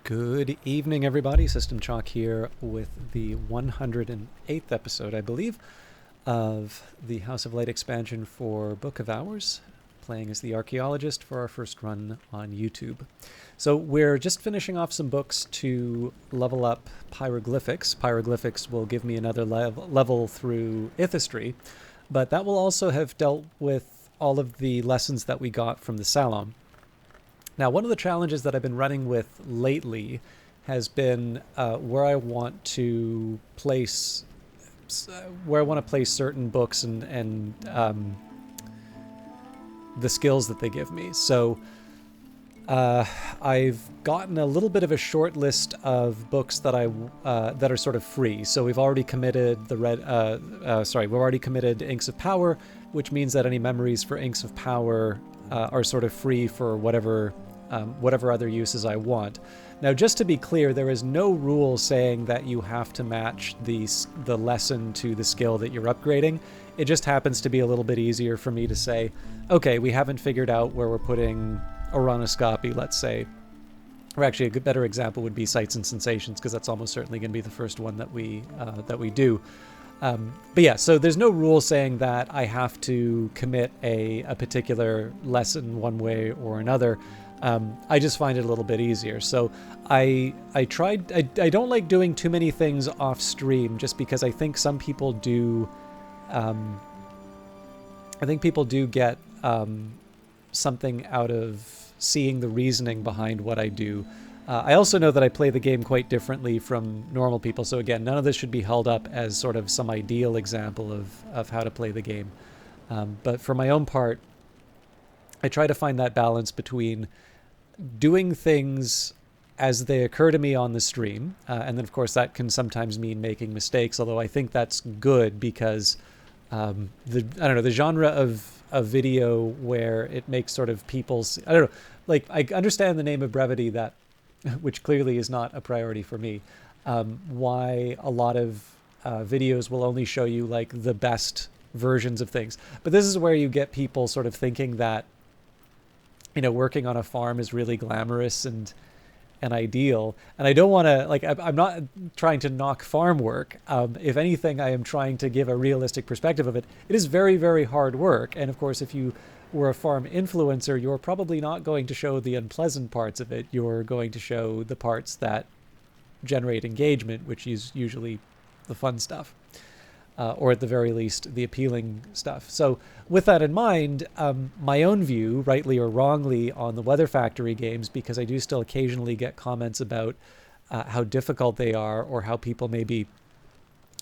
Good evening, everybody. System Chalk here with the 108th episode, I believe, of the House of Light expansion for Book of Hours, playing as the archaeologist for our first run on YouTube. So we're just finishing off some books to level up pyroglyphics. Pyroglyphics will give me another level through Ithistry, but that will also have dealt with all of the lessons that we got from the Salon. Now, one of the challenges that I've been running with lately has been where I want to place certain books and the skills that they give me. So I've gotten a little bit of a short list of books that that are sort of free. So we've already committed we've already committed Inks of Power, which means that any memories for Inks of Power are sort of free for whatever other uses I want. Now, just to be clear, there is no rule saying that you have to match the lesson to the skill that you're upgrading. It just happens to be a little bit easier for me to say, okay, we haven't figured out where we're putting Oronoscopy, let's say. Or actually, a better example would be Sights and Sensations, because that's almost certainly going to be the first one that we do. But yeah, so there's no rule saying that I have to commit a particular lesson one way or another. I just find it a little bit easier. So I don't like doing too many things off stream, just because I think some people do. I think people do get something out of seeing the reasoning behind what I do. I also know that I play the game quite differently from normal people. So again, none of this should be held up as sort of some ideal example of how to play the game. But for my own part, I try to find that balance between doing things as they occur to me on the stream. And then, of course, that can sometimes mean making mistakes, although I think that's good because the genre of video where it makes sort of people's, like, I understand the name of brevity, that which clearly is not a priority for me, why a lot of videos will only show you like the best versions of things. But this is where you get people sort of thinking that, you know, working on a farm is really glamorous and ideal. And I don't want to, like, I'm not trying to knock farm work. If anything, I am trying to give a realistic perspective of it. It is very, very hard work. And of course, if you were a farm influencer, you're probably not going to show the unpleasant parts of it. You're going to show the parts that generate engagement, which is usually the fun stuff. Or at the very least, the appealing stuff. So with that in mind, my own view, rightly or wrongly, on the Weather Factory games, because I do still occasionally get comments about how difficult they are, or how people maybe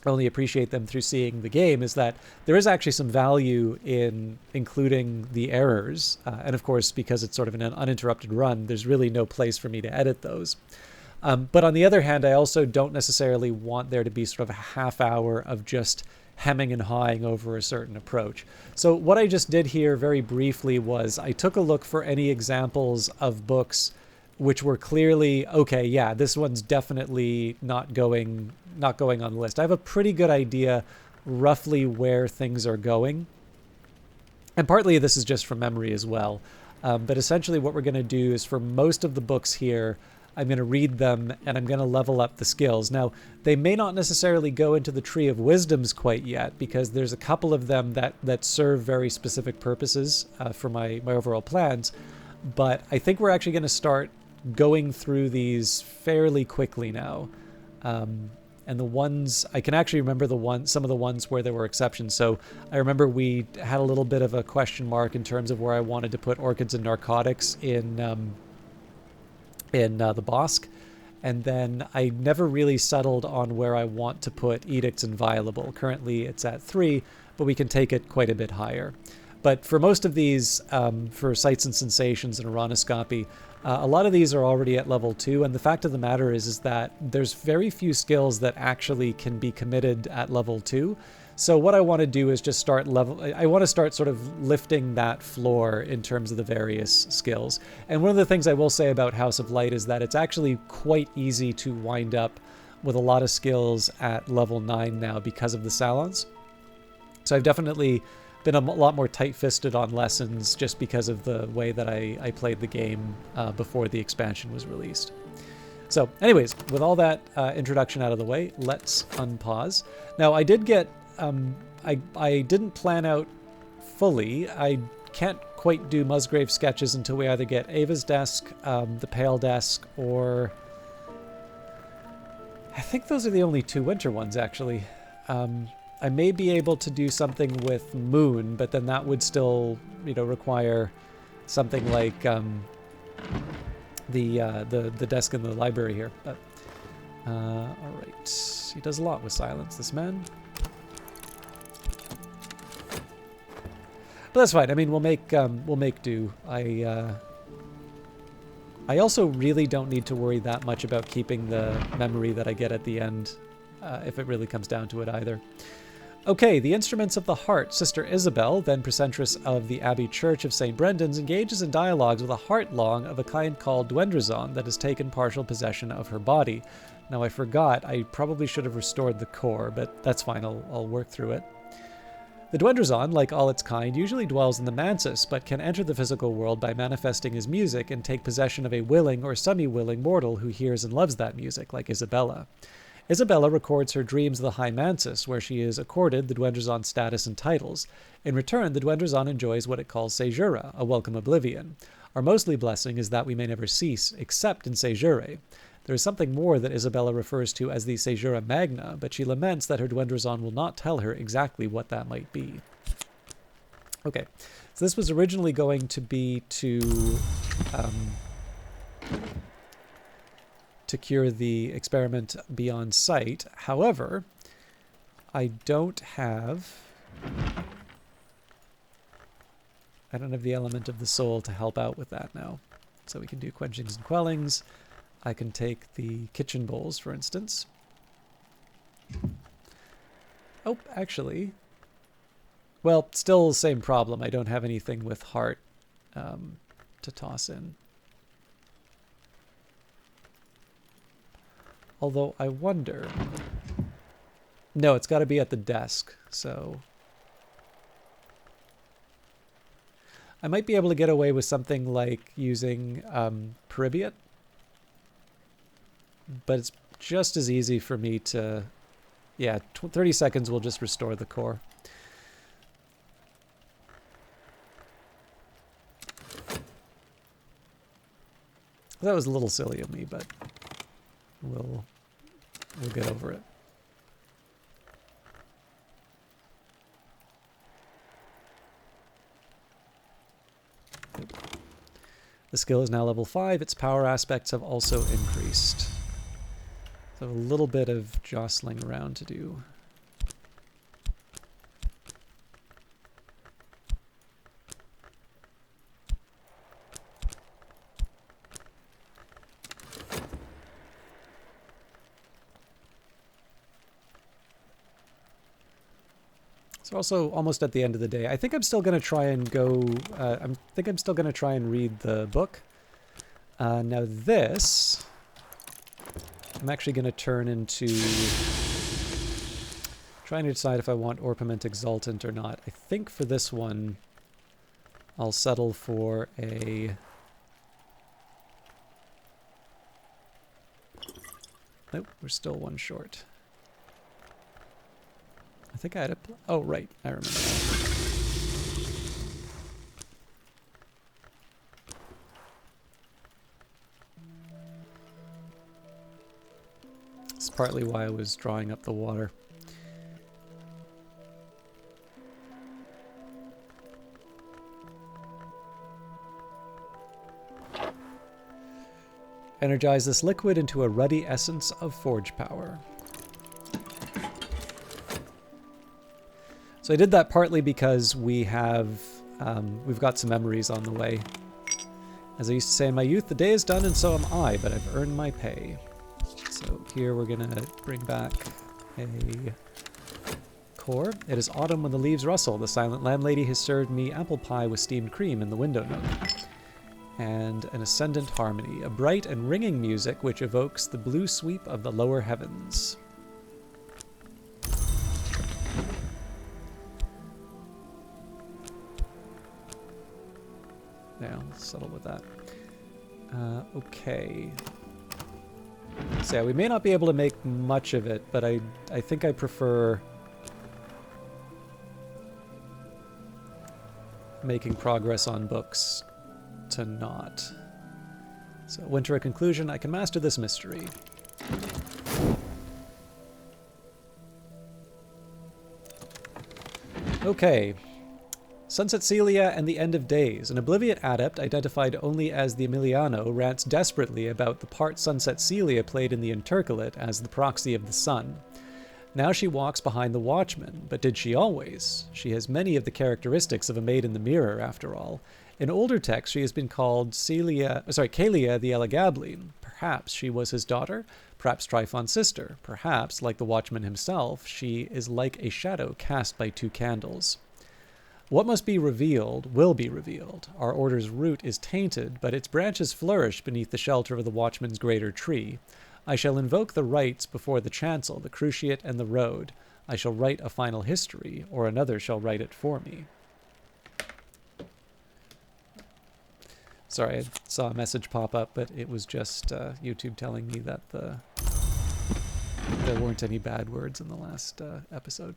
only appreciate them through seeing the game, is that there is actually some value in including the errors. And of course, because it's sort of an uninterrupted run, there's really no place for me to edit those. But on the other hand, I also don't necessarily want there to be sort of a half hour of just hemming and hawing over a certain approach. So what I just did here very briefly was I took a look for any examples of books which were clearly, okay, yeah, this one's definitely not going on the list. I have a pretty good idea roughly where things are going. And partly this is just from memory as well. But essentially what we're going to do is, for most of the books here, I'm going to read them and I'm going to level up the skills. Now, they may not necessarily go into the Tree of Wisdoms quite yet, because there's a couple of them that serve very specific purposes for my overall plans. But I think we're actually going to start going through these fairly quickly now. And the ones, I can actually remember some of the ones where there were exceptions. So I remember we had a little bit of a question mark in terms of where I wanted to put Orchids and Narcotics in the Bosque, and then I never really settled on where I want to put Edicts Inviolable. Currently it's at 3, but we can take it quite a bit higher. But for most of these, for Sights and Sensations and Oronoscopy, a lot of these are already at level 2, and the fact of the matter is that there's very few skills that actually can be committed at level 2. So what I want to do is just I want to start sort of lifting that floor in terms of the various skills. And one of the things I will say about House of Light is that it's actually quite easy to wind up with a lot of skills at level 9 now because of the Salons. So I've definitely been a lot more tight-fisted on lessons just because of the way that I played the game before the expansion was released. So anyways, with all that introduction out of the way, let's unpause. Now, I did get, I didn't plan out fully. I can't quite do Musgrave sketches until we either get Ava's desk, the Pale desk, or I think those are the only two winter ones, actually. I may be able to do something with Moon, but then that would still, you know, require something like the desk in the library here. But all right, he does a lot with silence, this man. But that's fine. I mean, we'll make do. I also really don't need to worry that much about keeping the memory that I get at the end, if it really comes down to it either. Okay, the Instruments of the Heart. Sister Isabel, then precentress of the Abbey Church of St. Brendan's, engages in dialogues with a heart-long of a kind called Dwendrazon that has taken partial possession of her body. Now, I forgot. I probably should have restored the core, but that's fine. I'll work through it. The Dwendrazon, like all its kind, usually dwells in the mansis, but can enter the physical world by manifesting his music and take possession of a willing or semi-willing mortal who hears and loves that music, like Isabella. Isabella records her dreams of the High Mansis, where she is accorded the Dwendrazon status and titles. In return, the Dwendrazon enjoys what it calls Seizura, a welcome oblivion. Our mostly blessing is that we may never cease, except in Seizure. There is something more that Isabella refers to as the Seizura Magna, but she laments that her Dwendrazon will not tell her exactly what that might be. Okay, so this was originally going to be to cure the experiment beyond sight. However, I don't have the element of the soul to help out with that now. So we can do quenchings and quellings. I can take the kitchen bowls, for instance. Oh, actually. Well, still the same problem. I don't have anything with heart to toss in. Although I wonder... No, it's got to be at the desk, so... I might be able to get away with something like using Peribiot. But it's just as easy for me to... Yeah, 30 seconds will just restore the core. That was a little silly of me, but we'll get over it. The skill is now level 5. Its power aspects have also increased. So a little bit of jostling around to do. So also almost at the end of the day. I think I'm still going to try and go... I think I'm still going to try and read the book. Now this... I'm actually going to turn into trying to decide if I want Orpiment Exultant or not. I think for this one, I'll settle for a... Nope, we're still one short. I think I had a... Oh, right, I remember that. It's partly why I was drawing up the water. Energize this liquid into a ruddy essence of forge power. So I did that partly because we have, we've got some memories on the way. As I used to say in my youth, the day is done and so am I, but I've earned my pay. So here we're gonna bring back a core. It is autumn when the leaves rustle. The silent landlady has served me apple pie with steamed cream in the window nook. And an ascendant harmony, a bright and ringing music which evokes the blue sweep of the lower heavens. Now, let's settle with that. Okay. So yeah, we may not be able to make much of it, but I think I prefer making progress on books to not. So, winter a conclusion. I can master this mystery. Okay. Sunset Celia and the End of Days. An Obliviate adept, identified only as the Emiliano, rants desperately about the part Sunset Celia played in the Intercalate as the proxy of the sun. Now she walks behind the Watchman, but did she always? She has many of the characteristics of a maid in the mirror, after all. In older texts, she has been called Caelia the Elegabline. Perhaps she was his daughter, perhaps Tryphon's sister. Perhaps, like the Watchman himself, she is like a shadow cast by two candles. What must be revealed will be revealed. Our order's root is tainted, but its branches flourish beneath the shelter of the Watchman's greater tree. I shall invoke the rites before the chancel, the cruciate, and the road. I shall write a final history, or another shall write it for me. Sorry, I saw a message pop up, but it was just YouTube telling me that there weren't any bad words in the last episode.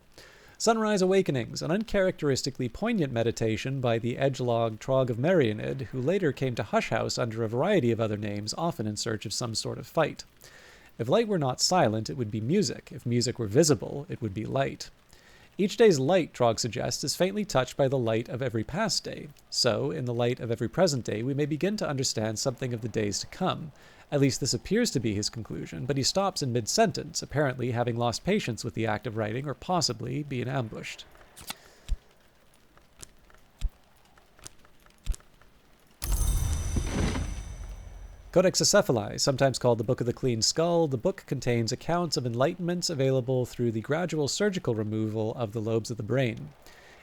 Sunrise Awakenings, an uncharacteristically poignant meditation by the edgelord Trog of Merionid, who later came to Hush House under a variety of other names, often in search of some sort of fight. If light were not silent, it would be music. If music were visible, it would be light. Each day's light, Trog suggests, is faintly touched by the light of every past day. So, in the light of every present day, we may begin to understand something of the days to come. At least this appears to be his conclusion, but he stops in mid-sentence, apparently having lost patience with the act of writing, or possibly being ambushed. Codex Acephali, sometimes called the Book of the Clean Skull, the book contains accounts of enlightenments available through the gradual surgical removal of the lobes of the brain.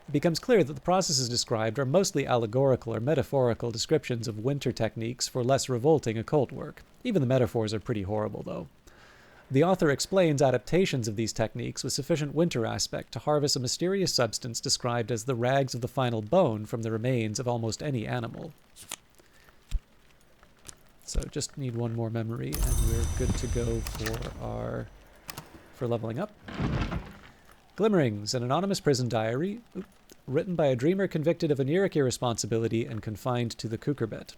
It becomes clear that the processes described are mostly allegorical or metaphorical descriptions of winter techniques for less revolting occult work. Even the metaphors are pretty horrible, though. The author explains adaptations of these techniques with sufficient winter aspect to harvest a mysterious substance described as the rags of the final bone from the remains of almost any animal. So just need one more memory, and we're good to go for leveling up. Glimmerings, an anonymous prison diary, written by a dreamer convicted of oniric irresponsibility and confined to the Kukurbet.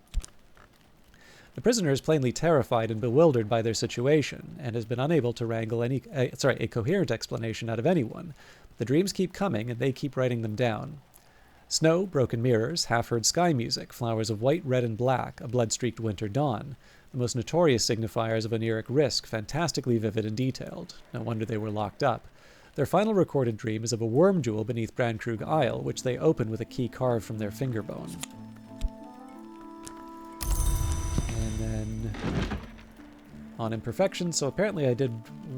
The prisoner is plainly terrified and bewildered by their situation, and has been unable to wrangle a coherent explanation out of anyone. The dreams keep coming, and they keep writing them down. Snow, broken mirrors, half-heard sky music, flowers of white, red, and black, a blood-streaked winter dawn. The most notorious signifiers of oniric risk, fantastically vivid and detailed. No wonder they were locked up. Their final recorded dream is of a worm jewel beneath Brandkrug Isle, which they open with a key carved from their finger bone. And then on imperfection, so apparently I did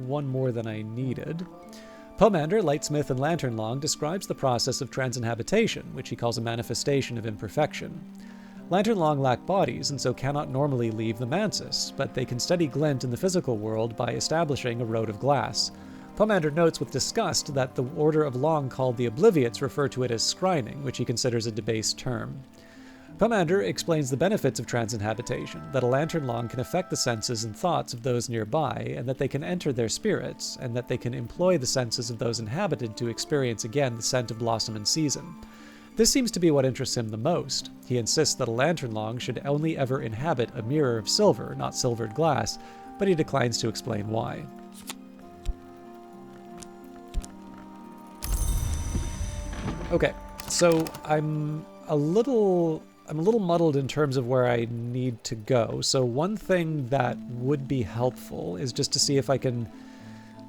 one more than I needed. Pomander, Lightsmith, and Lanternlong describes the process of transinhabitation, which he calls a manifestation of imperfection. Lanternlong lack bodies, and so cannot normally leave the Mansis, but they can study glint in the physical world by establishing a road of glass. Pomander notes with disgust that the Order of Long called the Obliviates refer to it as scrying, which he considers a debased term. Pomander explains the benefits of transinhabitation, that a Lanternlong can affect the senses and thoughts of those nearby, and that they can enter their spirits, and that they can employ the senses of those inhabited to experience again the scent of blossom and season. This seems to be what interests him the most. He insists that a Lanternlong should only ever inhabit a mirror of silver, not silvered glass, but he declines to explain why. Okay, so I'm a little muddled in terms of where I need to go. So one thing that would be helpful is just to see if I can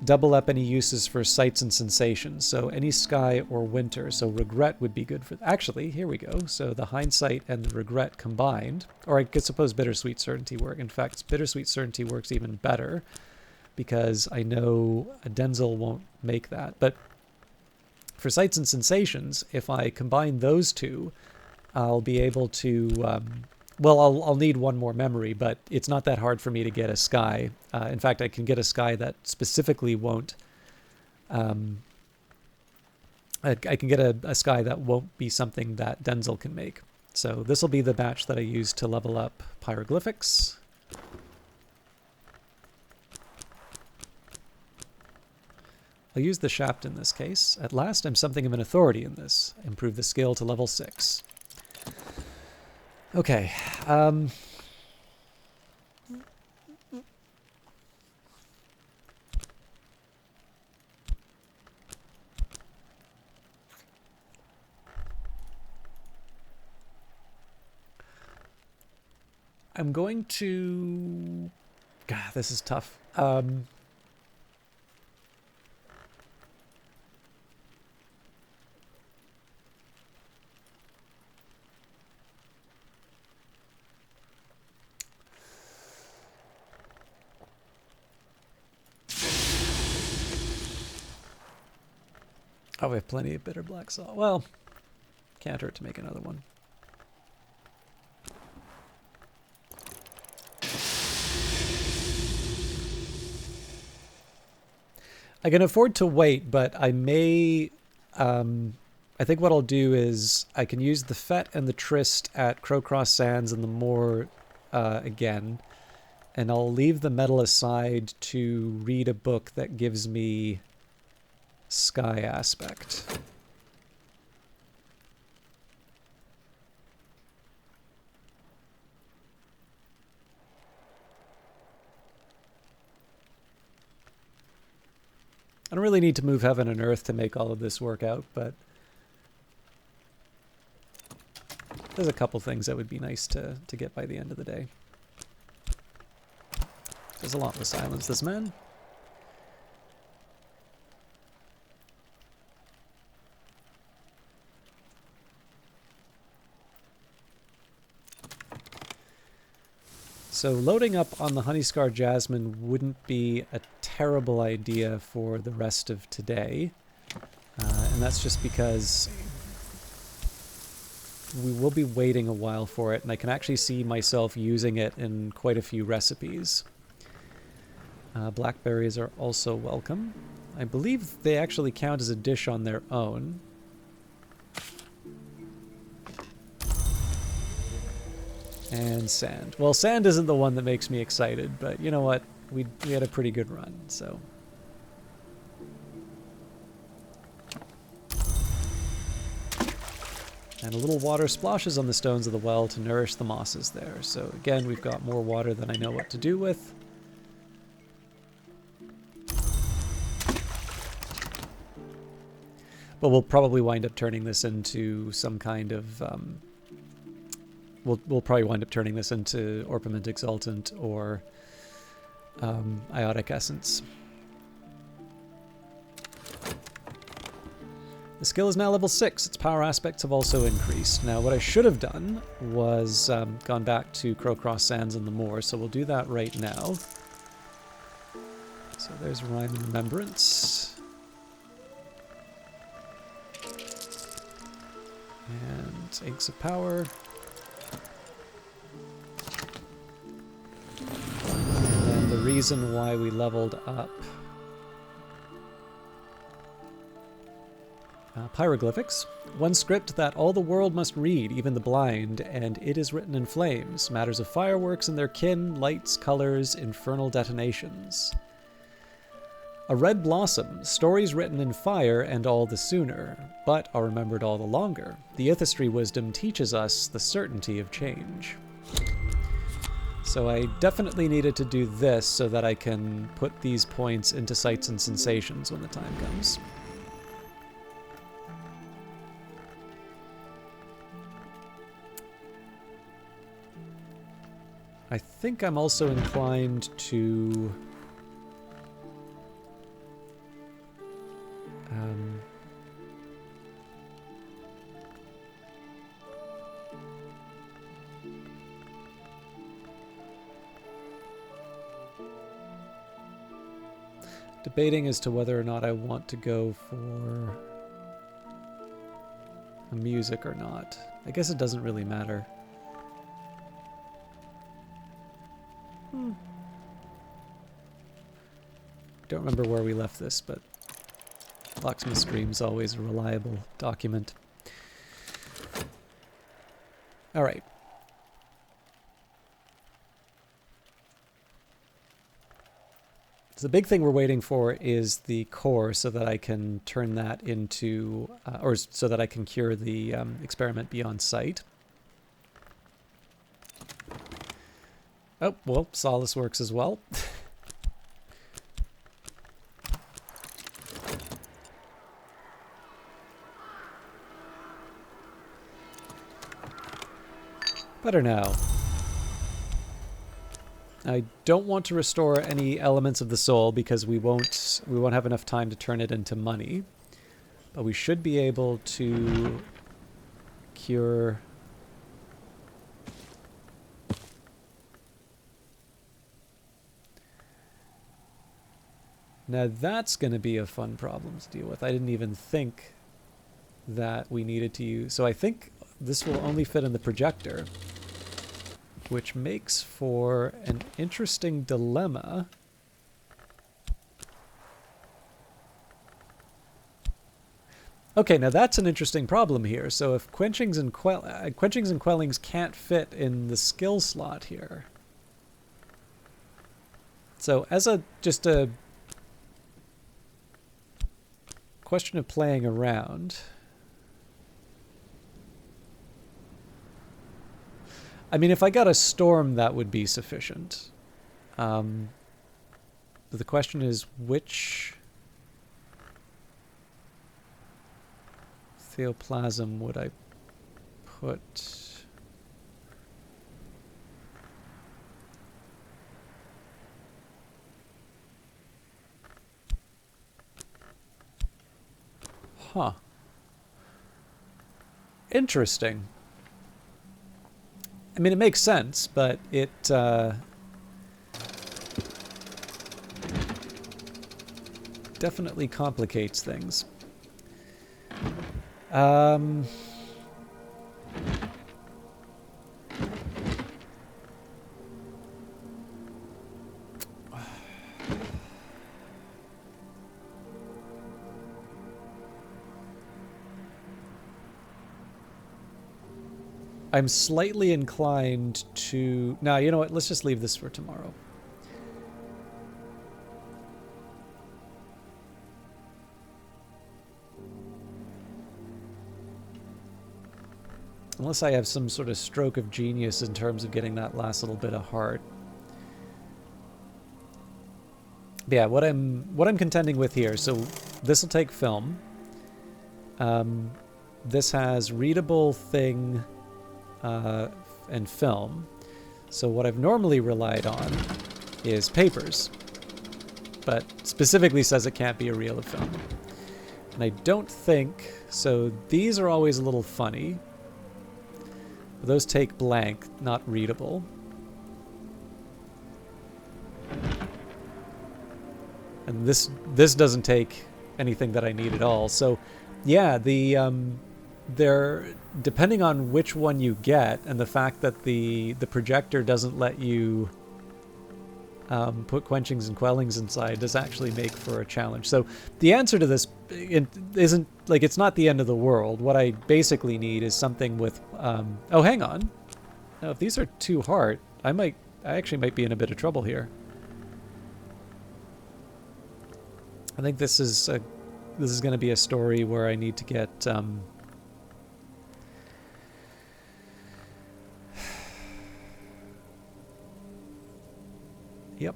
double up any uses for sights and sensations. So any sky or winter. So regret would be good for... Actually, here we go. So the hindsight and the regret combined. Or I could suppose bittersweet certainty work. In fact, bittersweet certainty works even better because I know a Denzel won't make that. But for sights and sensations, if I combine those two, I'll be able to, I'll need one more memory, but it's not that hard for me to get a sky. In fact, I can get a sky that specifically won't, I can get a sky that won't be something that Denzel can make. So this will be the batch that I use to level up Pyroglyphics. I'll use the shaft in this case. At last, I'm something of an authority in this. Improve the skill to level 6. Okay. I'm going to... God, this is tough. Oh, we have plenty of bitter black salt. Well, can't hurt to make another one. I can afford to wait, but I may... I think what I'll do is I can use the Fett and the Tryst at Crowcross Sands and the Moor again, and I'll leave the metal aside to read a book that gives me Sky Aspect. I don't really need to move heaven and earth to make all of this work out, but there's a couple things that would be nice to get by the end of the day. There's a lot to silence this man. So loading up on the Honeyscar Jasmine wouldn't be a terrible idea for the rest of today. And that's just because we will be waiting a while for it, and I can actually see myself using it in quite a few recipes. Blackberries are also welcome. I believe they actually count as a dish on their own. And sand. Well, sand isn't the one that makes me excited, but you know what? We had a pretty good run, so. And a little water splashes on the stones of the well to nourish the mosses there. So again, we've got more water than I know what to do with. But we'll probably wind up turning this into some kind of... We'll probably wind up turning this into Orpiment Exultant or Iotic Essence. The skill is now level 6. Its power aspects have also increased. Now, what I should have done was gone back to Crowcross Sands and the Moor, so we'll do that right now. So there's Rhyme and Remembrance. And Inks of Power. And the reason why we leveled up... Pyroglyphics. One script that all the world must read, even the blind, and it is written in flames. Matters of fireworks and their kin, lights, colors, infernal detonations. A red blossom, stories written in fire and all the sooner, but are remembered all the longer. The Ithistry wisdom teaches us the certainty of change. So I definitely needed to do this so that I can put these points into sights and sensations when the time comes. I think I'm also inclined to... debating as to whether or not I want to go for a music or not. I guess it doesn't really matter. Don't remember where we left this, but Locksmith Stream's always a reliable document. All right. So the big thing we're waiting for is the core so that I can turn that into, or so that I can cure the experiment beyond sight. Oh, well, Solace works as well. Better now. I don't want to restore any elements of the soul because we won't have enough time to turn it into money. But we should be able to cure. Now that's going to be a fun problem to deal with. I didn't even think that we needed to use. So I think this will only fit in the projector, which makes for an interesting dilemma. Okay, now that's an interesting problem here. So if quenchings and quellings can't fit in the skill slot here. So as just a question of playing around, I mean, if I got a storm, that would be sufficient. But the question is, which theoplasm would I put? Huh. Interesting. I mean, it makes sense, but it definitely complicates things. I'm slightly inclined to... No, you know what? Let's just leave this for tomorrow. Unless I have some sort of stroke of genius in terms of getting that last little bit of heart. But yeah, what I'm contending with here. So this will take film. This has readable thing and film. So what I've normally relied on is papers, but specifically says it can't be a reel of film. And I don't think so. These are always a little funny. Those take blank, not readable. And this doesn't take anything that I need at all. So yeah, they're depending on which one you get, and the fact that the projector doesn't let you put quenchings and quellings inside does actually make for a challenge. So the answer to this isn't like, it's not the end of the world. What I basically need is something with oh, hang on. Now, if these are too hard, I actually might be in a bit of trouble here. I think this is going to be a story where I need to get yep.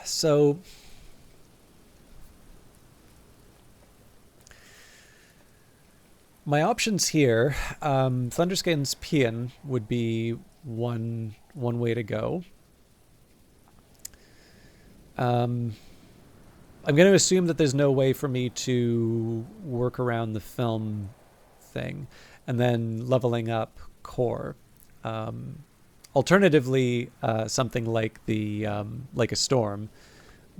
So my options here, Thunderscan's Pian would be one way to go. I'm going to assume that there's no way for me to work around the film thing, and then leveling up core. Alternatively, something like like a storm.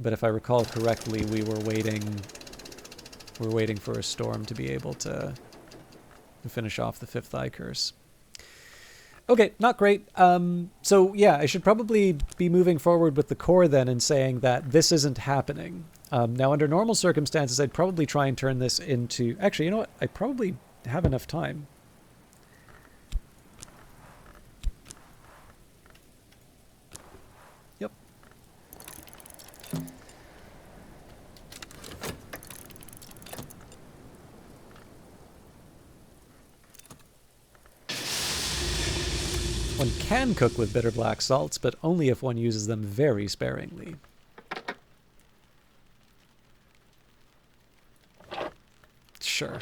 But if I recall correctly, we were waiting for a storm to be able to finish off the fifth eye curse. Okay, not great. So yeah, I should probably be moving forward with the core then and saying that this isn't happening. Now, under normal circumstances, I'd probably try and turn this into... Actually, you know what? I probably have enough time. Yep. One can cook with bitter black salts, but only if one uses them very sparingly. Sure.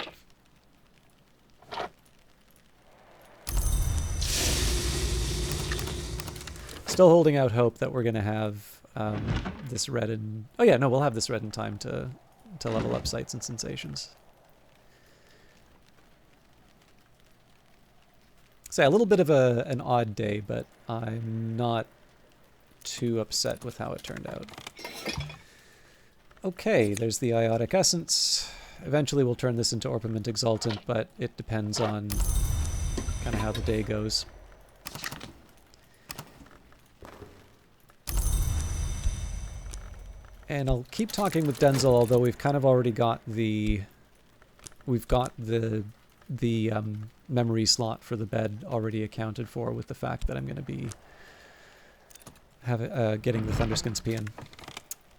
Still holding out hope that we're going to have this red in... Oh yeah, no, we'll have this red in time to level up Sights and Sensations. So yeah, a little bit of an odd day, but I'm not too upset with how it turned out. Okay, there's the Iotic Essence. Eventually we'll turn this into Orpiment Exultant, but it depends on kind of how the day goes. And I'll keep talking with Denzel, although we've kind of already got the memory slot for the bed already accounted for with the fact that I'm going to be getting the Thunderskin's Paean.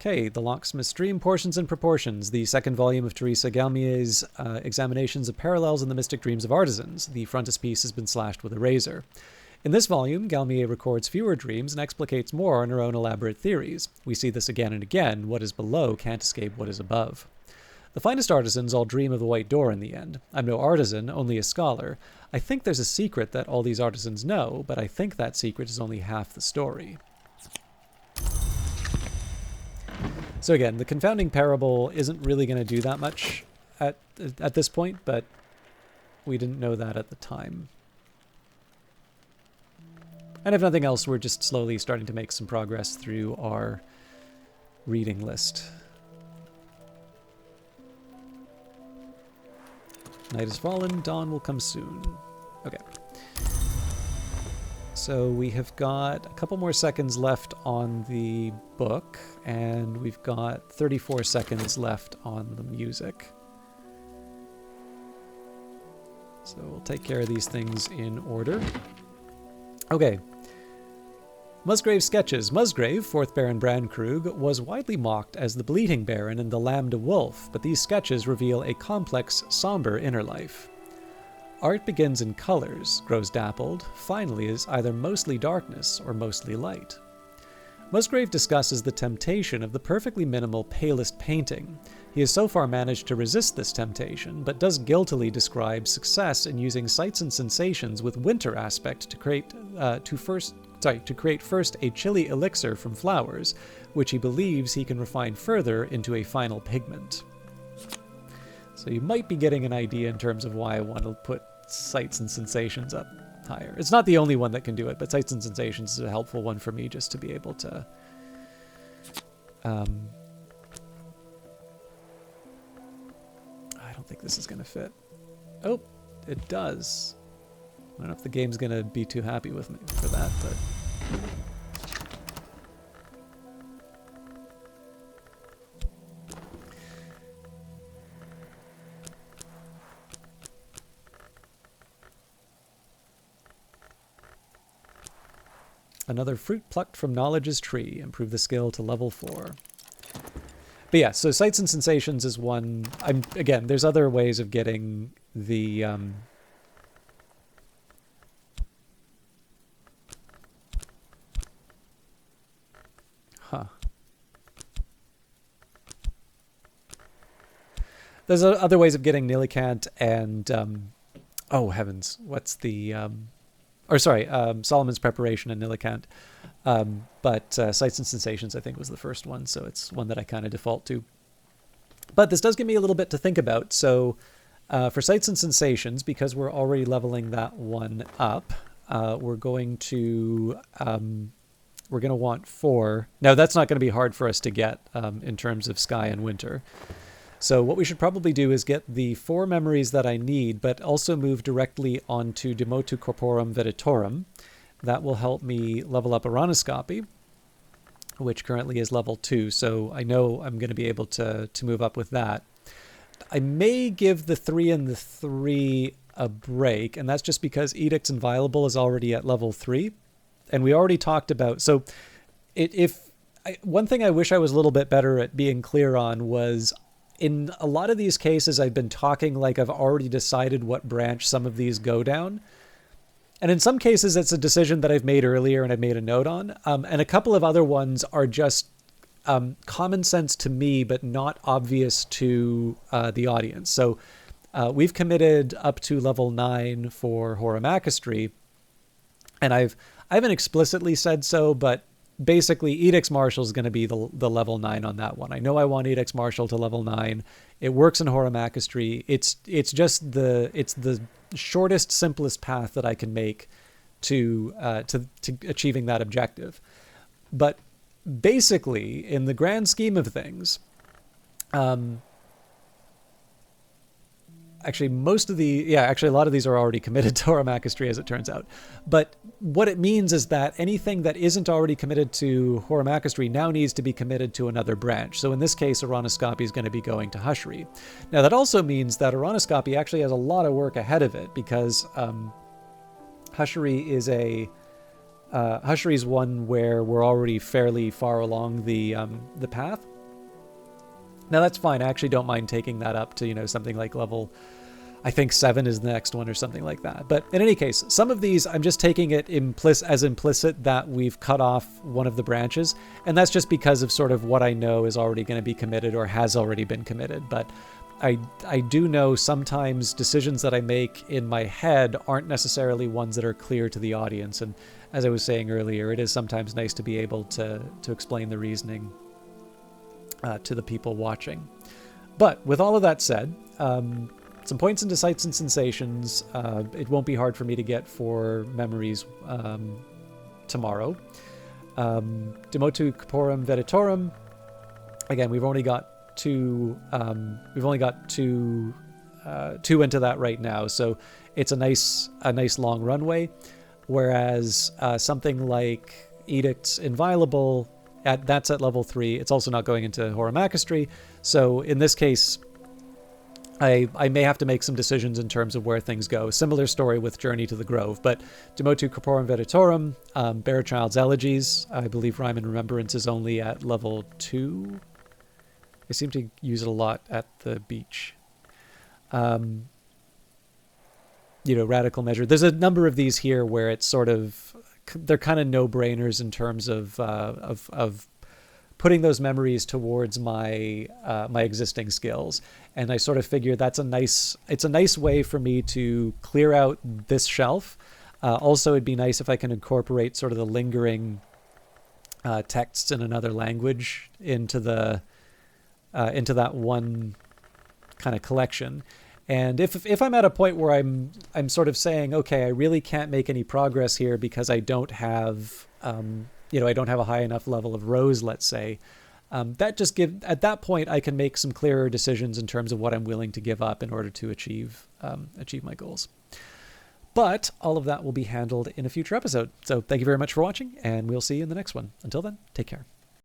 Okay, The Locksmith's Dream, Portions and Proportions, the second volume of Teresa Galmier's examinations of parallels in the mystic dreams of artisans. The frontispiece has been slashed with a razor. In this volume, Galmier records fewer dreams and explicates more on her own elaborate theories. We see this again and again. What is below can't escape what is above. The finest artisans all dream of the white door in the end. I'm no artisan, only a scholar. I think there's a secret that all these artisans know, but I think that secret is only half the story. So again, the confounding parable isn't really going to do that much at this point, but we didn't know that at the time. And if nothing else, we're just slowly starting to make some progress through our reading list. Night has fallen, dawn will come soon. Okay. So we have got a couple more seconds left on the book, and we've got 34 seconds left on the music. So we'll take care of these things in order. Okay. Musgrave's sketches. Musgrave, 4th Baron Brandkrug, was widely mocked as the Bleeding Baron and the Lambda Wolf, but these sketches reveal a complex, somber inner life. Art begins in colors, grows dappled, finally is either mostly darkness or mostly light. Musgrave discusses the temptation of the perfectly minimal palest painting. He has so far managed to resist this temptation, but does guiltily describe success in using sights and sensations with winter aspect to create first a chilly elixir from flowers, which he believes he can refine further into a final pigment. So you might be getting an idea in terms of why I want to put sights and sensations up higher. It's not the only one that can do it, but sights and sensations is a helpful one for me just to be able to I don't think this is going to fit. Oh, it does. I don't know if the game's going to be too happy with me for that, but... Another fruit plucked from knowledge's tree. Improve the skill to level 4. But yeah, so sights and sensations is one... Again, there's other ways of getting the... There's other ways of getting Nilicant and... oh, heavens. What's the... Solomon's Preparation and Nilicant. But Sights and Sensations, I think, was the first one, so it's one that I kind of default to. But this does give me a little bit to think about. So for Sights and Sensations, because we're already leveling that one up, we're going to want 4. Now, that's not going to be hard for us to get in terms of Sky and Winter. So what we should probably do is get the 4 memories that I need, but also move directly onto Demotu Corporum Veritorum. That will help me level up Aronoscopy. which currently is level 2. So I know I'm going to be able to move up with that. I may give the 3 and the 3 a break, and that's just because Edict's Inviolable is already at level 3. And we already talked about... So one thing I wish I was a little bit better at being clear on was, in a lot of these cases, I've been talking like I've already decided what branch some of these go down. And in some cases, it's a decision that I've made earlier and I've made a note on. And a couple of other ones are just common sense to me, but not obvious to the audience. So we've committed up to level 9 for Horamachistry. And I haven't explicitly said so, but basically Edict's Marshal is going to be the level 9 on that one. I know I want Edict's Marshal to level 9. It works in Horamachistry. It's just the shortest, simplest path that I can make to achieving that objective. But basically, in the grand scheme of things, actually, a lot of these are already committed to Horamachistry, as it turns out. But what it means is that anything that isn't already committed to Horamachistry now needs to be committed to another branch. So in this case, Oronoscopy is going to be going to Hushery. Now, that also means that Oronoscopy actually has a lot of work ahead of it, because Hushery is one where we're already fairly far along the path. Now, that's fine. I actually don't mind taking that up to, something like level, I think 7 is the next one or something like that. But in any case, some of these, I'm just taking it as implicit that we've cut off one of the branches. And that's just because of sort of what I know is already going to be committed or has already been committed. But I do know sometimes decisions that I make in my head aren't necessarily ones that are clear to the audience. And as I was saying earlier, it is sometimes nice to be able to explain the reasoning to the people watching. But with all of that said, some points into sights and sensations. It won't be hard for me to get for memories tomorrow. Demotu corporum veditorum. Again, we've only got two into that right now, so it's a nice long runway. Whereas something like Edict's Inviolable, that's at level 3. It's also not going into Horamachistry. So in this case, I may have to make some decisions in terms of where things go. Similar story with Journey to the Grove. But Demotu corporum veditorum, Barechild's Elegies, I believe Rhyme and Remembrance is only at level 2. I seem to use it a lot at the beach. Radical Measure. There's a number of these here where it's sort of, they're kind of no-brainers in terms of putting those memories towards my my existing skills. And I sort of figure it's a nice way for me to clear out this shelf. Also, it'd be nice if I can incorporate sort of the lingering texts in another language into that one kind of collection. And if I'm at a point where I'm sort of saying, okay, I really can't make any progress here because I don't have, I don't have a high enough level of rose, let's say, at that point I can make some clearer decisions in terms of what I'm willing to give up in order to achieve my goals. But all of that will be handled in a future episode. So thank you very much for watching, and we'll see you in the next one. Until then, take care.